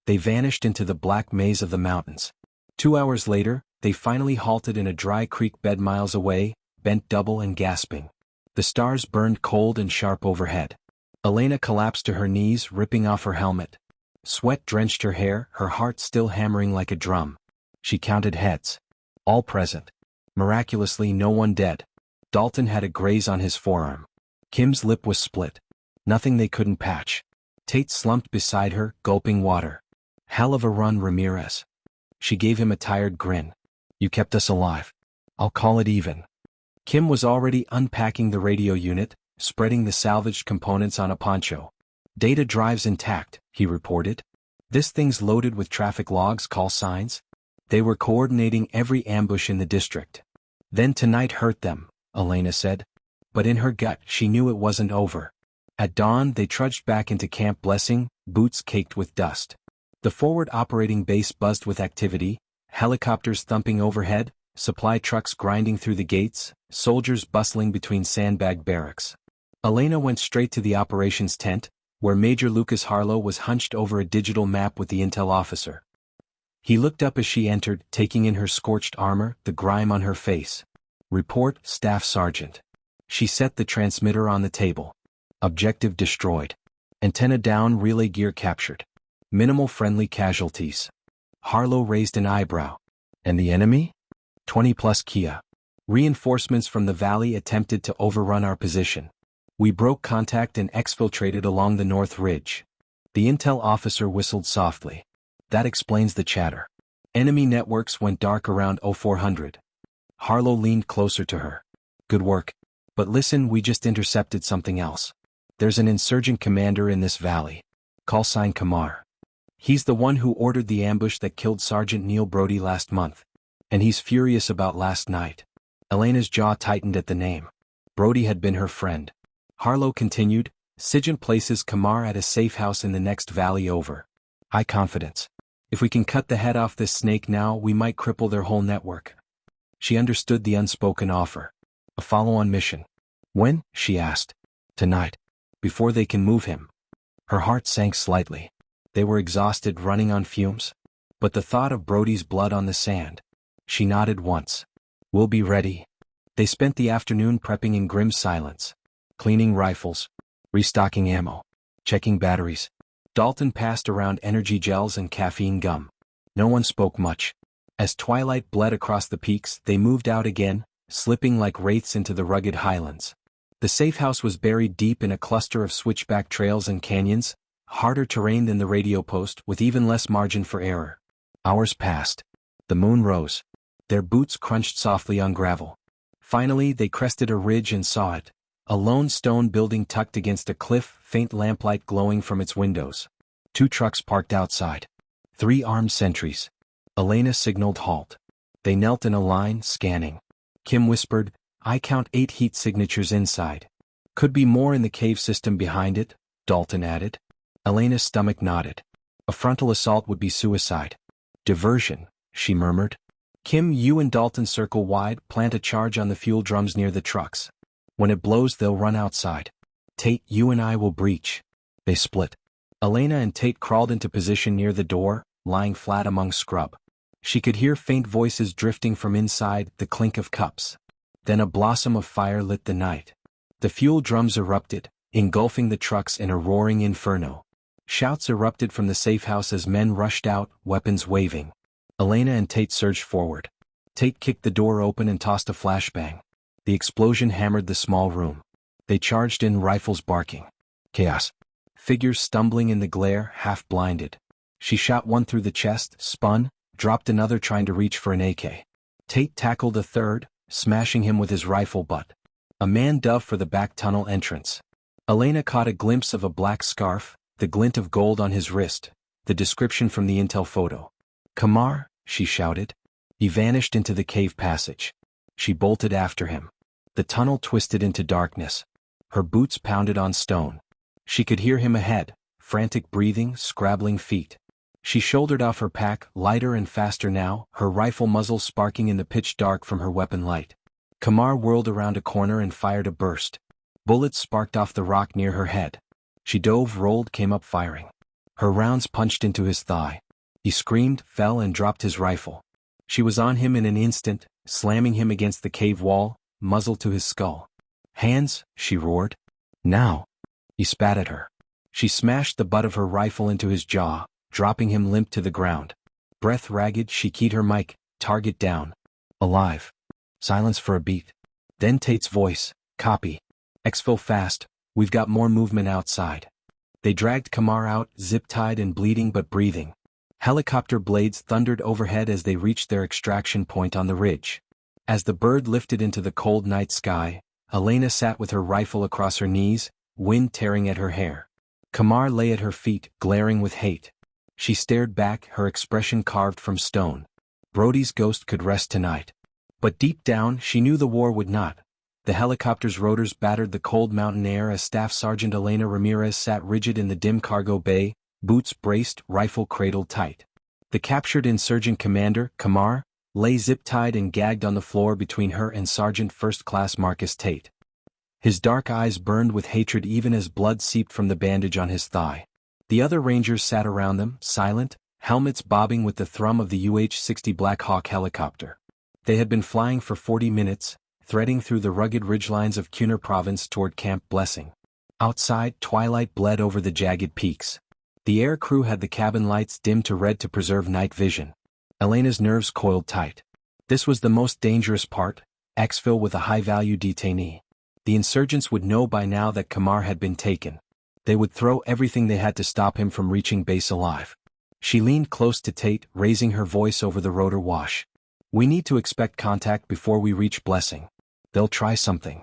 Speaker 1: They vanished into the black maze of the mountains. 2 hours later, they finally halted in a dry creek bed miles away, bent double and gasping. The stars burned cold and sharp overhead. Elena collapsed to her knees, ripping off her helmet. Sweat drenched her hair, her heart still hammering like a drum. She counted heads. All present. Miraculously no one dead. Dalton had a graze on his forearm. Kim's lip was split. Nothing they couldn't patch. Tate slumped beside her, gulping water. Hell of a run, Ramirez. She gave him a tired grin. You kept us alive. I'll call it even. Kim was already unpacking the radio unit, spreading the salvaged components on a poncho. Data drive's intact, he reported. This thing's loaded with traffic logs, call signs. They were coordinating every ambush in the district. Then tonight hurt them, Elena said. But in her gut she knew it wasn't over. At dawn they trudged back into Camp Blessing, boots caked with dust. The forward operating base buzzed with activity, helicopters thumping overhead, supply trucks grinding through the gates, soldiers bustling between sandbag barracks. Elena went straight to the operations tent, where Major Lucas Harlow was hunched over a digital map with the intel officer. He looked up as she entered, taking in her scorched armor, the grime on her face. Report, Staff Sergeant. She set the transmitter on the table. Objective destroyed. Antenna down, relay gear captured. Minimal friendly casualties. Harlow raised an eyebrow. And the enemy? 20+ Kia. Reinforcements from the valley attempted to overrun our position. We broke contact and exfiltrated along the north ridge. The intel officer whistled softly. That explains the chatter. Enemy networks went dark around 0400. Harlow leaned closer to her. Good work. But listen, we just intercepted something else. There's an insurgent commander in this valley. Call sign Kamar. He's the one who ordered the ambush that killed Sergeant Neil Brody last month. And he's furious about last night. Elena's jaw tightened at the name. Brody had been her friend. Harlow continued, Sergeant places Kamar at a safe house in the next valley over. High confidence. If we can cut the head off this snake now, we might cripple their whole network. She understood the unspoken offer. A follow-on mission. When? She asked. Tonight. Before they can move him. Her heart sank slightly. They were exhausted, running on fumes. But the thought of Brody's blood on the sand. She nodded once. We'll be ready. They spent the afternoon prepping in grim silence. Cleaning rifles. Restocking ammo. Checking batteries. Dalton passed around energy gels and caffeine gum. No one spoke much. As twilight bled across the peaks, they moved out again, slipping like wraiths into the rugged highlands. The safe house was buried deep in a cluster of switchback trails and canyons, harder terrain than the radio post, with even less margin for error. Hours passed. The moon rose. Their boots crunched softly on gravel. Finally, they crested a ridge and saw it. A lone stone building tucked against a cliff, faint lamplight glowing from its windows. 2 trucks parked outside. 3 armed sentries. Elena signaled halt. They knelt in a line, scanning. Kim whispered, I count 8 heat signatures inside. Could be more in the cave system behind it, Dalton added. Elena's stomach nodded. A frontal assault would be suicide. Diversion, she murmured. Kim, you and Dalton circle wide, plant a charge on the fuel drums near the trucks. When it blows, they'll run outside. Tate, you and I will breach. They split. Elena and Tate crawled into position near the door, lying flat among scrub. She could hear faint voices drifting from inside, the clink of cups. Then a blossom of fire lit the night. The fuel drums erupted, engulfing the trucks in a roaring inferno. Shouts erupted from the safe house as men rushed out, weapons waving. Elena and Tate surged forward. Tate kicked the door open and tossed a flashbang. The explosion hammered the small room. They charged in, rifles barking. Chaos. Figures stumbling in the glare, half blinded. She shot one through the chest, spun, dropped another trying to reach for an AK. Tate tackled a third, smashing him with his rifle butt. A man dove for the back tunnel entrance. Elena caught a glimpse of a black scarf, the glint of gold on his wrist, the description from the intel photo. Kamar, she shouted. He vanished into the cave passage. She bolted after him. The tunnel twisted into darkness. Her boots pounded on stone. She could hear him ahead, frantic breathing, scrabbling feet. She shouldered off her pack, lighter and faster now, her rifle muzzle sparking in the pitch dark from her weapon light. Kamar whirled around a corner and fired a burst. Bullets sparked off the rock near her head. She dove, rolled, came up firing. Her rounds punched into his thigh. He screamed, fell and dropped his rifle. She was on him in an instant, slamming him against the cave wall, muzzle to his skull. Hands, she roared. Now. He spat at her. She smashed the butt of her rifle into his jaw, dropping him limp to the ground. Breath ragged, she keyed her mic, target down. Alive. Silence for a beat. Then Tate's voice, copy. Exfil fast, we've got more movement outside. They dragged Kamar out, zip-tied and bleeding but breathing. Helicopter blades thundered overhead as they reached their extraction point on the ridge. As the bird lifted into the cold night sky, Elena sat with her rifle across her knees, wind tearing at her hair. Kamar lay at her feet, glaring with hate. She stared back, her expression carved from stone. Brody's ghost could rest tonight. But deep down, she knew the war would not. The helicopter's rotors battered the cold mountain air as Staff Sergeant Elena Ramirez sat rigid in the dim cargo bay, boots braced, rifle cradled tight. The captured insurgent commander, Kamar, lay zip-tied and gagged on the floor between her and Sergeant First Class Marcus Tate. His dark eyes burned with hatred even as blood seeped from the bandage on his thigh. The other Rangers sat around them, silent, helmets bobbing with the thrum of the UH-60 Black Hawk helicopter. They had been flying for 40 minutes, threading through the rugged ridgelines of Kunar Province toward Camp Blessing. Outside, twilight bled over the jagged peaks. The air crew had the cabin lights dimmed to red to preserve night vision. Elena's nerves coiled tight. This was the most dangerous part, exfil with a high-value detainee. The insurgents would know by now that Kamar had been taken. They would throw everything they had to stop him from reaching base alive. She leaned close to Tate, raising her voice over the rotor wash. We need to expect contact before we reach Blessing. They'll try something.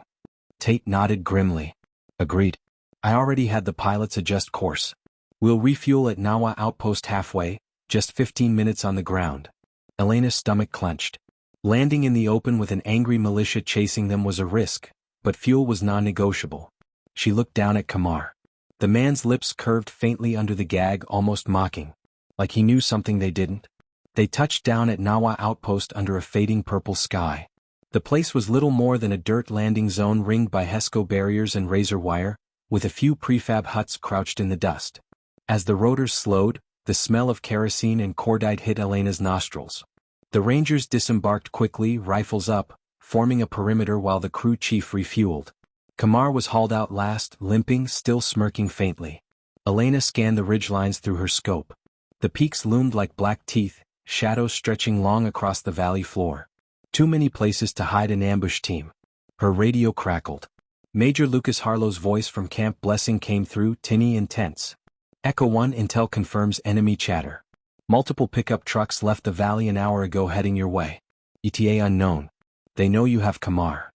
Speaker 1: Tate nodded grimly. Agreed. I already had the pilots adjust course. We'll refuel at Nawa Outpost halfway, just 15 minutes on the ground. Elena's stomach clenched. Landing in the open with an angry militia chasing them was a risk, but fuel was non-negotiable. She looked down at Kamar. The man's lips curved faintly under the gag, almost mocking. Like he knew something they didn't. They touched down at Nawa Outpost under a fading purple sky. The place was little more than a dirt landing zone ringed by HESCO barriers and razor wire, with a few prefab huts crouched in the dust. As the rotors slowed, the smell of kerosene and cordite hit Elena's nostrils. The Rangers disembarked quickly, rifles up, forming a perimeter while the crew chief refueled. Kamar was hauled out last, limping, still smirking faintly. Elena scanned the ridgelines through her scope. The peaks loomed like black teeth, shadows stretching long across the valley floor. Too many places to hide an ambush team. Her radio crackled. Major Lucas Harlow's voice from Camp Blessing came through, tinny and tense. Echo 1 Intel confirms enemy chatter. Multiple pickup trucks left the valley an hour ago heading your way. ETA unknown. They know you have Kamar.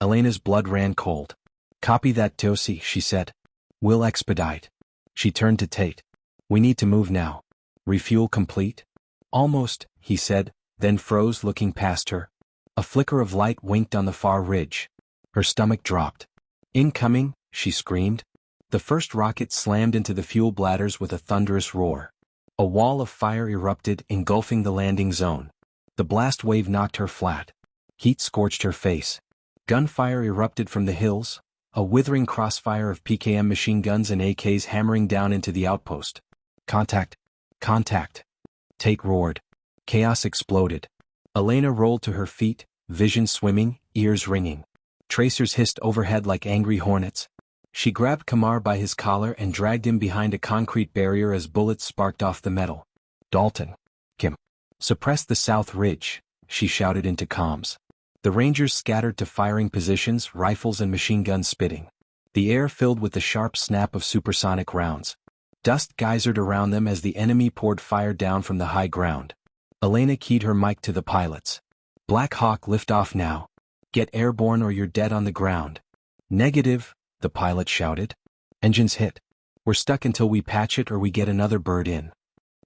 Speaker 1: Elena's blood ran cold. Copy that, Tosi, she said. We'll expedite. She turned to Tate. We need to move now. Refuel complete? Almost, he said, then froze, looking past her. A flicker of light winked on the far ridge. Her stomach dropped. Incoming, she screamed. The first rocket slammed into the fuel bladders with a thunderous roar. A wall of fire erupted, engulfing the landing zone. The blast wave knocked her flat. Heat scorched her face. Gunfire erupted from the hills, a withering crossfire of PKM machine guns and AKs hammering down into the outpost. Contact! Contact! Tate roared. Chaos exploded. Elena rolled to her feet, vision swimming, ears ringing. Tracers hissed overhead like angry hornets. She grabbed Kamar by his collar and dragged him behind a concrete barrier as bullets sparked off the metal. Dalton. Kim. Suppress the south ridge, she shouted into comms. The Rangers scattered to firing positions, rifles and machine guns spitting. The air filled with the sharp snap of supersonic rounds. Dust geysered around them as the enemy poured fire down from the high ground. Elena keyed her mic to the pilots. Black Hawk, lift off now. Get airborne or you're dead on the ground. Negative, the pilot shouted. Engines hit. We're stuck until we patch it or we get another bird in.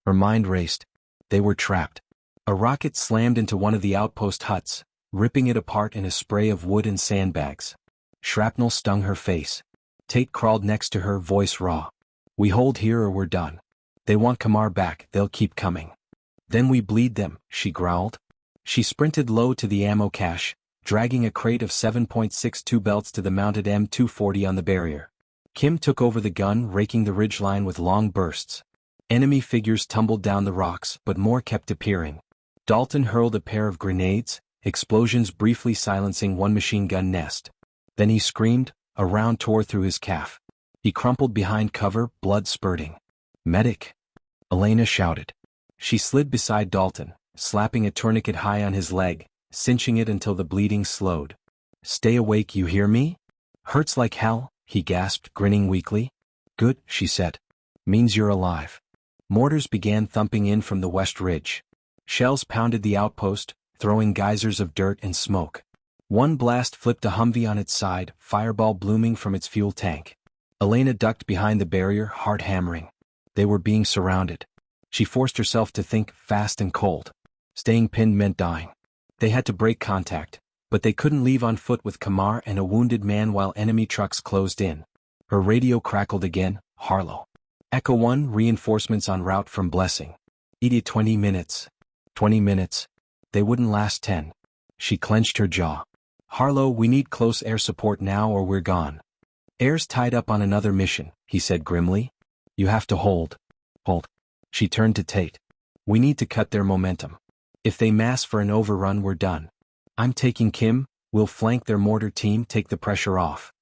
Speaker 1: Her mind raced. They were trapped. A rocket slammed into one of the outpost huts, ripping it apart in a spray of wood and sandbags. Shrapnel stung her face. Tate crawled next to her, voice raw. We hold here or we're done. They want Kamar back, they'll keep coming. Then we bleed them, she growled. She sprinted low to the ammo cache, dragging a crate of 7.62 belts to the mounted M240 on the barrier. Kim took over the gun, raking the ridgeline with long bursts. Enemy figures tumbled down the rocks, but more kept appearing. Dalton hurled a pair of grenades, explosions briefly silencing one machine gun nest. Then he screamed, a round tore through his calf. He crumpled behind cover, blood spurting. Medic! Elena shouted. She slid beside Dalton, slapping a tourniquet high on his leg, cinching it until the bleeding slowed. Stay awake, you hear me? Hurts like hell, he gasped, grinning weakly. Good, she said. Means you're alive. Mortars began thumping in from the west ridge. Shells pounded the outpost, throwing geysers of dirt and smoke. One blast flipped a Humvee on its side, fireball blooming from its fuel tank. Elena ducked behind the barrier, heart hammering. They were being surrounded. She forced herself to think fast and cold. Staying pinned meant dying. They had to break contact, but they couldn't leave on foot with Kamar and a wounded man while enemy trucks closed in. Her radio crackled again. Harlow. Echo 1, reinforcements en route from Blessing. Idiot. 20 minutes. 20 minutes. They wouldn't last 10. She clenched her jaw. Harlow, we need close air support now or we're gone. Air's tied up on another mission, he said grimly. You have to hold. Hold. She turned to Tate. We need to cut their momentum. If they mass for an overrun, we're done. I'm taking Kim, we'll flank their mortar team, take the pressure off.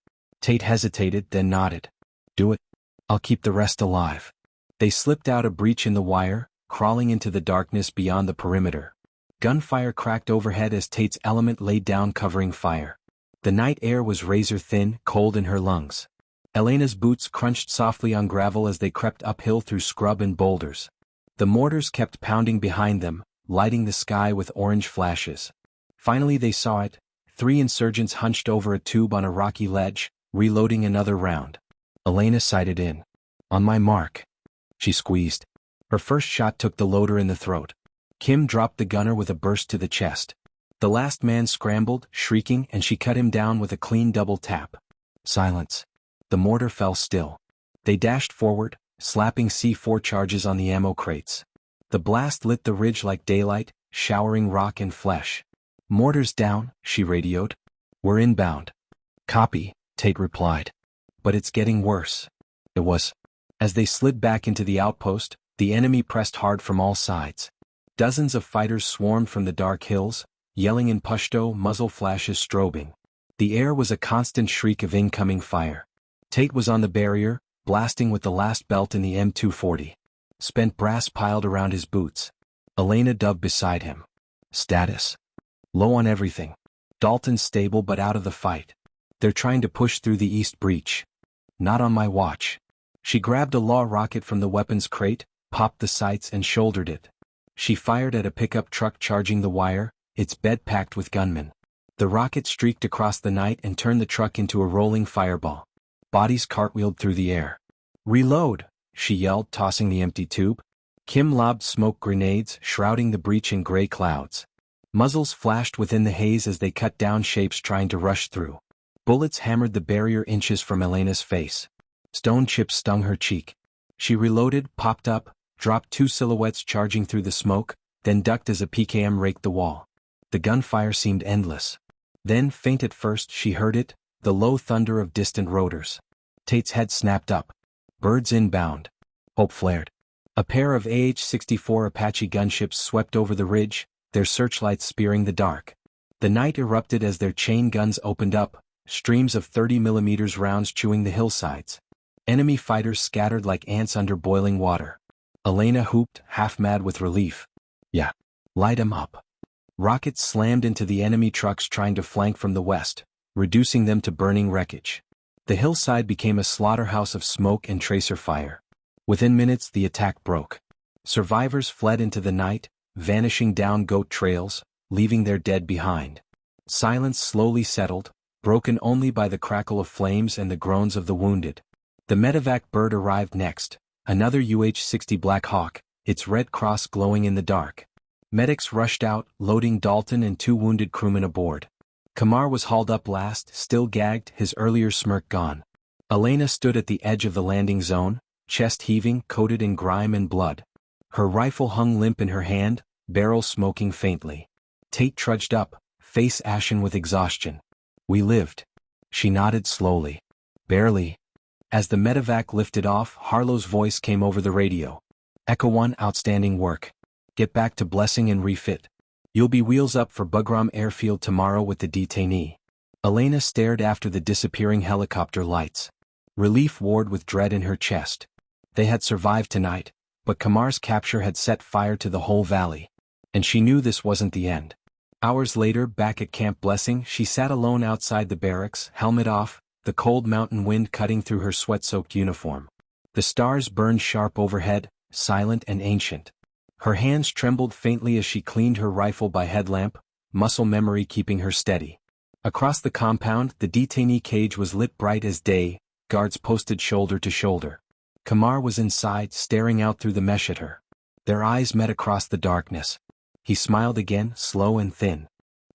Speaker 1: Tate hesitated, then nodded. Do it. I'll keep the rest alive. They slipped out a breach in the wire, crawling into the darkness beyond the perimeter. Gunfire cracked overhead as Tate's element laid down covering fire. The night air was razor-thin, cold in her lungs. Elena's boots crunched softly on gravel as they crept uphill through scrub and boulders. The mortars kept pounding behind them, lighting the sky with orange flashes. Finally they saw it, 3 insurgents hunched over a tube on a rocky ledge, reloading another round. Elena sighted in. On my mark. She squeezed. Her first shot took the loader in the throat. Kim dropped the gunner with a burst to the chest. The last man scrambled, shrieking, and she cut him down with a clean double tap. Silence. The mortar fell still. They dashed forward, slapping C4 charges on the ammo crates. The blast lit the ridge like daylight, showering rock and flesh. Mortars down, she radioed. We're inbound. Copy, Tate replied. But it's getting worse. It was. As they slid back into the outpost, the enemy pressed hard from all sides. Dozens of fighters swarmed from the dark hills, yelling in Pashto, muzzle flashes strobing. The air was a constant shriek of incoming fire. Tate was on the barrier, blasting with the last belt in the M240. Spent brass piled around his boots. Elena dubbed beside him. Status. Low on everything. Dalton's stable but out of the fight. They're trying to push through the east breach. Not on my watch. She grabbed a law rocket from the weapons crate, popped the sights and shouldered it. She fired at a pickup truck charging the wire, its bed packed with gunmen. The rocket streaked across the night and turned the truck into a rolling fireball. Bodies cartwheeled through the air. Reload, she yelled, tossing the empty tube. Kim lobbed smoke grenades, shrouding the breach in gray clouds. Muzzles flashed within the haze as they cut down shapes trying to rush through. Bullets hammered the barrier inches from Elena's face. Stone chips stung her cheek. She reloaded, popped up, dropped 2 silhouettes charging through the smoke, then ducked as a PKM raked the wall. The gunfire seemed endless. Then, faint at first, she heard it, the low thunder of distant rotors. Tate's head snapped up. Birds inbound. Hope flared. A pair of AH-64 Apache gunships swept over the ridge, their searchlights spearing the dark. The night erupted as their chain guns opened up, streams of 30mm rounds chewing the hillsides. Enemy fighters scattered like ants under boiling water. Elena whooped, half-mad with relief. Yeah. Light 'em up. Rockets slammed into the enemy trucks trying to flank from the west, reducing them to burning wreckage. The hillside became a slaughterhouse of smoke and tracer fire. Within minutes the attack broke. Survivors fled into the night, vanishing down goat trails, leaving their dead behind. Silence slowly settled, broken only by the crackle of flames and the groans of the wounded. The medevac bird arrived next, another UH-60 Black Hawk, its red cross glowing in the dark. Medics rushed out, loading Dalton and 2 wounded crewmen aboard. Kamar was hauled up last, still gagged, his earlier smirk gone. Elena stood at the edge of the landing zone, chest heaving, coated in grime and blood. Her rifle hung limp in her hand, barrel smoking faintly. Tate trudged up, face ashen with exhaustion. We lived. She nodded slowly. Barely. As the medevac lifted off, Harlow's voice came over the radio. Echo 1, outstanding work. Get back to Blessing and refit. You'll be wheels up for Bugram Airfield tomorrow with the detainee. Elena stared after the disappearing helicopter lights. Relief warred with dread in her chest. They had survived tonight, But Kamar's capture had set fire to the whole valley. And she knew this wasn't the end. Hours later, back at Camp Blessing, she sat alone outside the barracks, helmet off, the cold mountain wind cutting through her sweat-soaked uniform. The stars burned sharp overhead, silent and ancient. Her hands trembled faintly as she cleaned her rifle by headlamp, muscle memory keeping her steady. Across the compound, the detainee cage was lit bright as day, guards posted shoulder to shoulder. Kamar was inside, staring out through the mesh at her. Their eyes met across the darkness. He smiled again, slow and thin.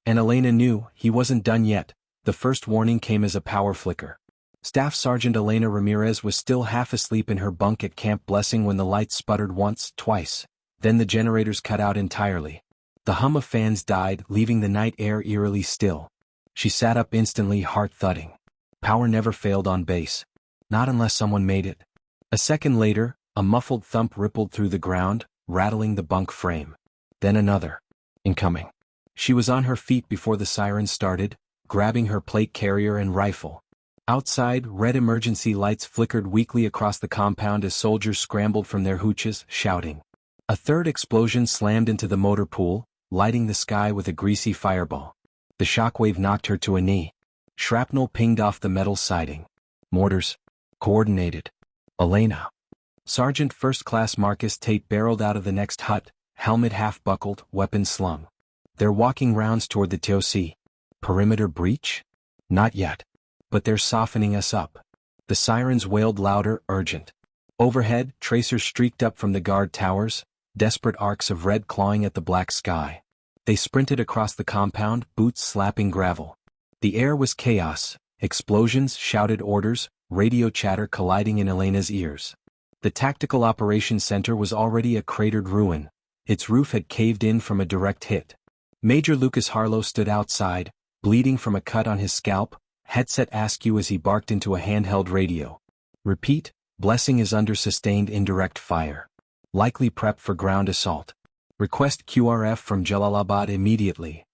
Speaker 1: And Elena knew he wasn't done yet. The first warning came as a power flicker. Staff Sergeant Elena Ramirez was still half asleep in her bunk at Camp Blessing when the lights sputtered once, twice. Then the generators cut out entirely. The hum of fans died, leaving the night air eerily still. She sat up instantly, heart thudding. Power never failed on base. Not unless someone made it. A second later, a muffled thump rippled through the ground, rattling the bunk frame. Then another. Incoming. She was on her feet before the siren started, grabbing her plate carrier and rifle. Outside, red emergency lights flickered weakly across the compound as soldiers scrambled from their hooches, shouting. A third explosion slammed into the motor pool, lighting the sky with a greasy fireball. The shockwave knocked her to a knee. Shrapnel pinged off the metal siding. Mortars. Coordinated. Elena. Sergeant First Class Marcus Tate barreled out of the next hut, helmet half-buckled, weapon slung. They're walking rounds toward the TOC. Perimeter breach? Not yet. But they're softening us up. The sirens wailed louder, urgent. Overhead, tracers streaked up from the guard towers, desperate arcs of red clawing at the black sky. They sprinted across the compound, boots slapping gravel. The air was chaos, explosions, shouted orders, radio chatter colliding in Elena's ears. The Tactical Operations Center was already a cratered ruin. Its roof had caved in from a direct hit. Major Lucas Harlow stood outside, bleeding from a cut on his scalp, headset askew as he barked into a handheld radio. Repeat, Blessing is under sustained indirect fire. Likely prep for ground assault. Request QRF from Jalalabad immediately.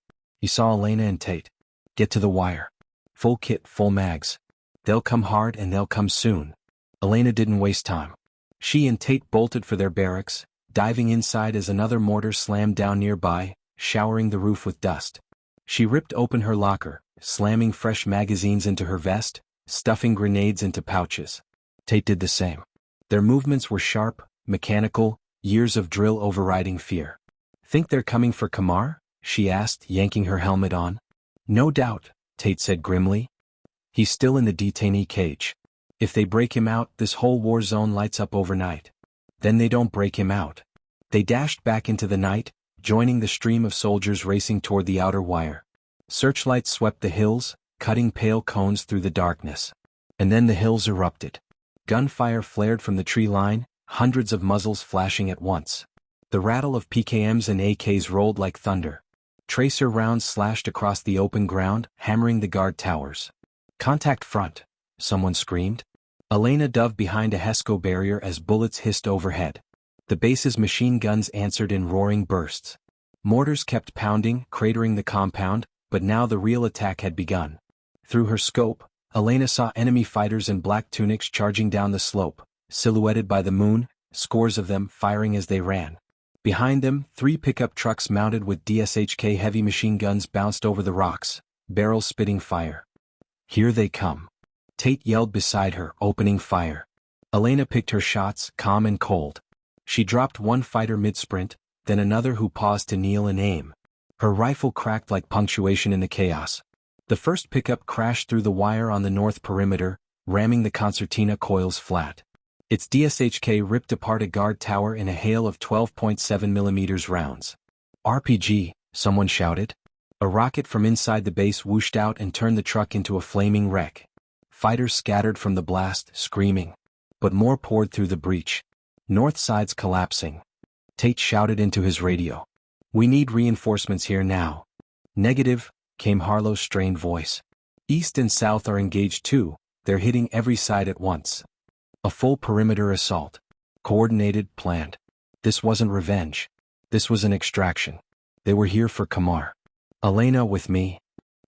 Speaker 1: He saw Elena and Tate. Get to the wire. Full kit, full mags. They'll come hard and they'll come soon. Elena didn't waste time. She and Tate bolted for their barracks, diving inside as another mortar slammed down nearby, showering the roof with dust. She ripped open her locker, slamming fresh magazines into her vest, stuffing grenades into pouches. Tate did the same. Their movements were sharp, mechanical, years of drill overriding fear. Think they're coming for Kamar? She asked, yanking her helmet on. No doubt, Tate said grimly. He's still in the detainee cage. If they break him out, this whole war zone lights up overnight. Then they don't break him out. They dashed back into the night, joining the stream of soldiers racing toward the outer wire. Searchlights swept the hills, cutting pale cones through the darkness. And then the hills erupted. Gunfire flared from the tree line, hundreds of muzzles flashing at once. The rattle of PKMs and AKs rolled like thunder. Tracer rounds slashed across the open ground, hammering the guard towers. Contact front, someone screamed. Elena dove behind a HESCO barrier as bullets hissed overhead. The base's machine guns answered in roaring bursts. Mortars kept pounding, cratering the compound, but now the real attack had begun. Through her scope, Elena saw enemy fighters in black tunics charging down the slope, silhouetted by the moon, scores of them firing as they ran. Behind them, 3 pickup trucks mounted with DSHK heavy machine guns bounced over the rocks, barrels spitting fire. Here they come. Tate yelled beside her, opening fire. Elena picked her shots, calm and cold. She dropped one fighter mid-sprint, then another who paused to kneel and aim. Her rifle cracked like punctuation in the chaos. The first pickup crashed through the wire on the north perimeter, ramming the concertina coils flat. Its DSHK ripped apart a guard tower in a hail of 12.7mm rounds. RPG, someone shouted. A rocket from inside the base whooshed out and turned the truck into a flaming wreck. Fighters scattered from the blast, screaming. But more poured through the breach. North side's collapsing. Tate shouted into his radio. We need reinforcements here now. Negative, came Harlow's strained voice. East and south are engaged too, they're hitting every side at once. A full perimeter assault. Coordinated, planned. This wasn't revenge. This was an extraction. They were here for Kamar. Elena with me?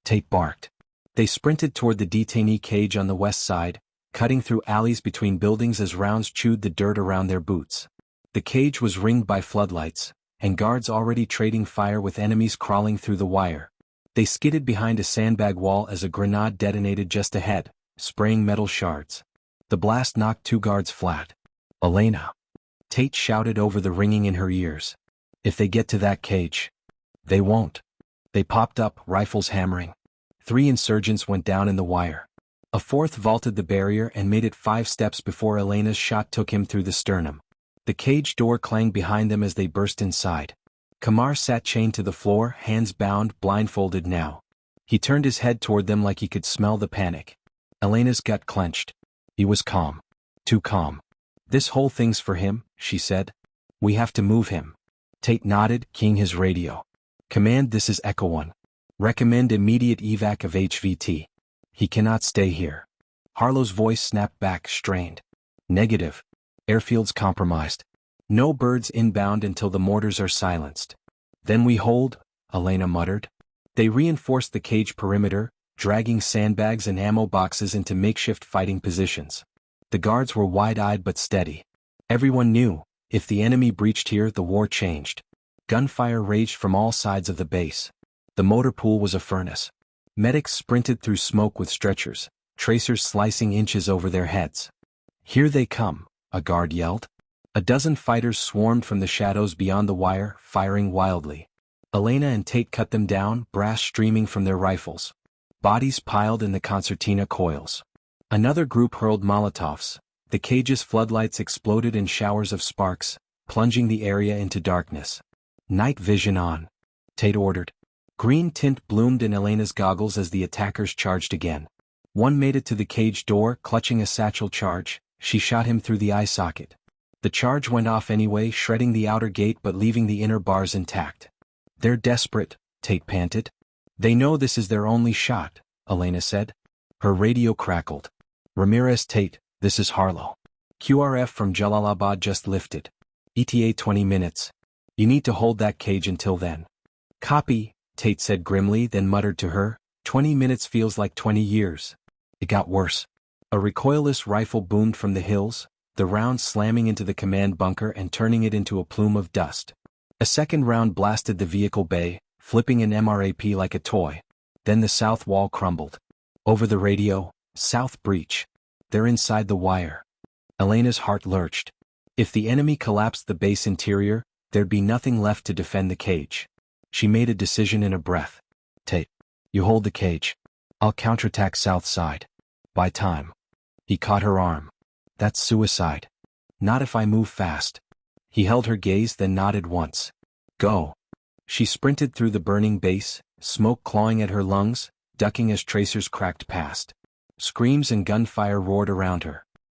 Speaker 1: Tate barked. They sprinted toward the detainee cage on the west side, cutting through alleys between buildings as rounds chewed the dirt around their boots. The cage was ringed by floodlights, and guards already trading fire with enemies crawling through the wire. They skidded behind a sandbag wall as a grenade detonated just ahead, spraying metal shards. The blast knocked 2 guards flat. "Elena!" Tate shouted over the ringing in her ears. "If they get to that cage." "They won't." They popped up, rifles hammering. 3 insurgents went down in the wire. A 4th vaulted the barrier and made it 5 steps before Elena's shot took him through the sternum. The cage door clanged behind them as they burst inside. Kamar sat chained to the floor, hands bound, blindfolded now. He turned his head toward them like he could smell the panic. Elena's gut clenched. He was calm. Too calm. "This whole thing's for him," she said. "We have to move him." Tate nodded, keying his radio. "Command, this is Echo 1. Recommend immediate evac of HVT. He cannot stay here." Harlow's voice snapped back, strained. "Negative. Airfield's compromised. No birds inbound until the mortars are silenced." "Then we hold," Elena muttered. They reinforced the cage perimeter, dragging sandbags and ammo boxes into makeshift fighting positions. The guards were wide-eyed but steady. Everyone knew, if the enemy breached here, the war changed. Gunfire raged from all sides of the base. The motor pool was a furnace. Medics sprinted through smoke with stretchers, tracers slicing inches over their heads. "Here they come," a guard yelled. A dozen fighters swarmed from the shadows beyond the wire, firing wildly. Elena and Tate cut them down, brass streaming from their rifles. Bodies piled in the concertina coils. Another group hurled Molotovs. The cage's floodlights exploded in showers of sparks, plunging the area into darkness. "Night vision on," Tate ordered. Green tint bloomed in Elena's goggles as the attackers charged again. One made it to the cage door, clutching a satchel charge. She shot him through the eye socket. The charge went off anyway, shredding the outer gate but leaving the inner bars intact. "They're desperate," Tate panted. "They know this is their only shot," Elena said. Her radio crackled. "Ramirez, Tate, this is Harlow. QRF from Jalalabad just lifted. ETA 20 minutes. You need to hold that cage until then." "Copy," Tate said grimly, then muttered to her, 20 minutes feels like 20 years. It got worse. A recoilless rifle boomed from the hills, the round slamming into the command bunker and turning it into a plume of dust. A second round blasted the vehicle bay, flipping an MRAP like a toy. Then the south wall crumbled. Over the radio, "South breach. They're inside the wire." Elena's heart lurched. If the enemy collapsed the base interior, there'd be nothing left to defend the cage. She made a decision in a breath. "Tate, you hold the cage. I'll counterattack south side. Buy time." He caught her arm. "That's suicide." "Not if I move fast." He held her gaze, then nodded once. "Go." She sprinted through the burning base, smoke clawing at her lungs, ducking as tracers cracked past. Screams and gunfire roared around her.